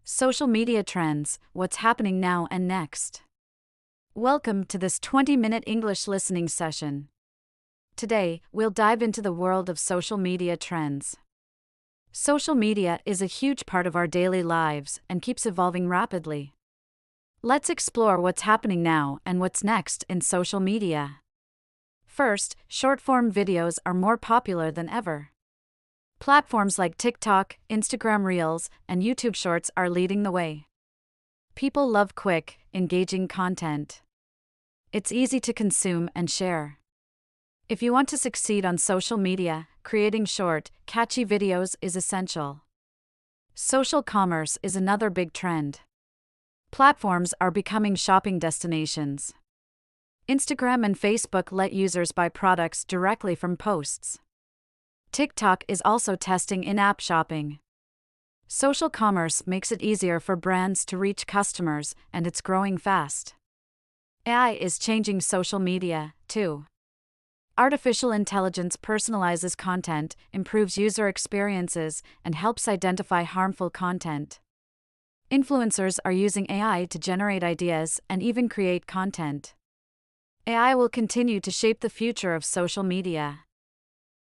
Social media trends, what's happening now and next. Welcome to this 20-minute English listening session. Today, we'll dive into the world of social media trends. Social media is a huge part of our daily lives and keeps evolving rapidly. Let's explore what's happening now and what's next in social media. First, short-form videos are more popular than ever. Platforms like TikTok, Instagram Reels, and YouTube Shorts are leading the way. People love quick, engaging content. It's easy to consume and share. If you want to succeed on social media, creating short, catchy videos is essential. Social commerce is another big trend. Platforms are becoming shopping destinations. Instagram and Facebook let users buy products directly from posts. TikTok is also testing in-app shopping. Social commerce makes it easier for brands to reach customers, and it's growing fast. AI is changing social media, too. Artificial intelligence personalizes content, improves user experiences, and helps identify harmful content. Influencers are using AI to generate ideas and even create content. AI will continue to shape the future of social media.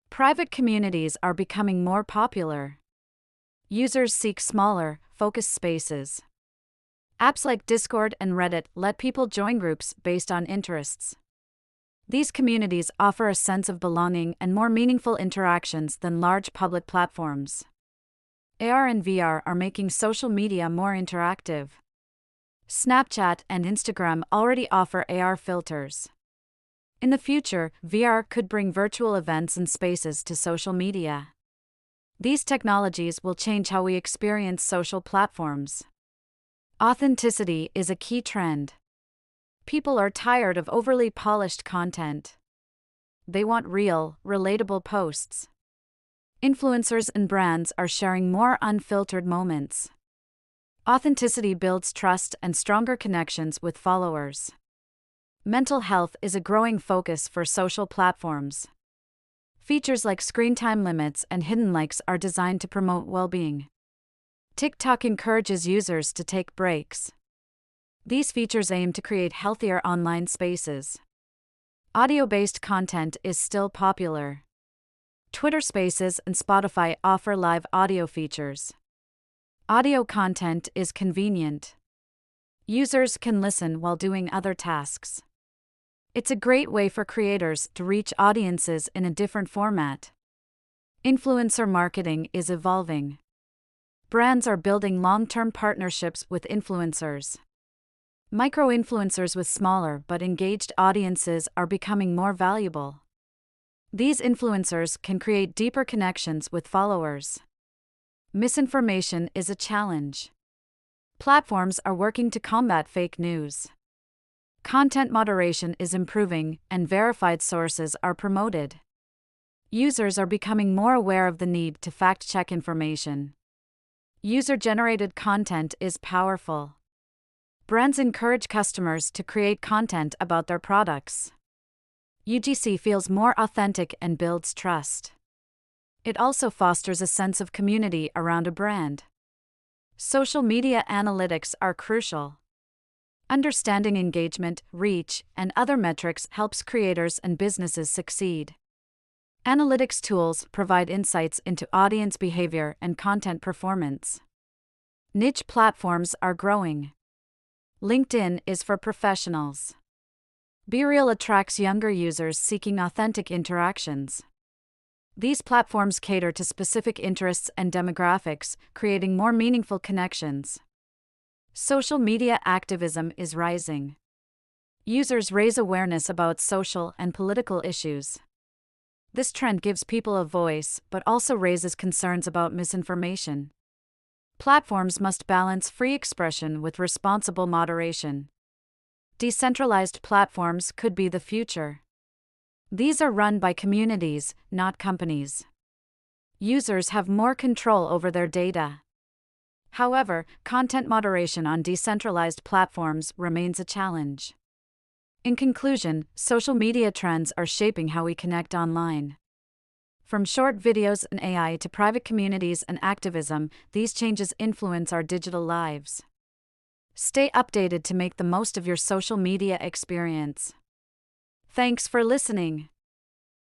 Private communities are becoming more popular. Users seek smaller, focused spaces. Apps like Discord and Reddit let people join groups based on interests. These communities offer a sense of belonging and more meaningful interactions than large public platforms. AR and VR are making social media more interactive. Snapchat and Instagram already offer AR filters. In the future, VR could bring virtual events and spaces to social media. These technologies will change how we experience social platforms. Authenticity is a key trend. People are tired of overly polished content. They want real, relatable posts. Influencers and brands are sharing more unfiltered moments. Authenticity builds trust and stronger connections with followers. Mental health is a growing focus for social platforms. Features like screen time limits and hidden likes are designed to promote well-being. TikTok encourages users to take breaks. These features aim to create healthier online spaces. Audio-based content is still popular. Twitter Spaces and Spotify offer live audio features. Audio content is convenient. Users can listen while doing other tasks. It's a great way for creators to reach audiences in a different format. Influencer marketing is evolving. Brands are building long-term partnerships with influencers. Micro-influencers with smaller but engaged audiences are becoming more valuable. These influencers can create deeper connections with followers. Misinformation is a challenge. Platforms are working to combat fake news. Content moderation is improving, and verified sources are promoted. Users are becoming more aware of the need to fact-check information. User-generated content is powerful. Brands encourage customers to create content about their products. UGC feels more authentic and builds trust. It also fosters a sense of community around a brand. Social media analytics are crucial. Understanding engagement, reach, and other metrics helps creators and businesses succeed. Analytics tools provide insights into audience behavior and content performance. Niche platforms are growing. LinkedIn is for professionals. BeReal attracts younger users seeking authentic interactions. These platforms cater to specific interests and demographics, creating more meaningful connections. Social media activism is rising. Users raise awareness about social and political issues. This trend gives people a voice, but also raises concerns about misinformation. Platforms must balance free expression with responsible moderation. Decentralized platforms could be the future. These are run by communities, not companies. Users have more control over their data. However, content moderation on decentralized platforms remains a challenge. In conclusion, social media trends are shaping how we connect online. From short videos and AI to private communities and activism, these changes influence our digital lives. Stay updated to make the most of your social media experience. Thanks for listening.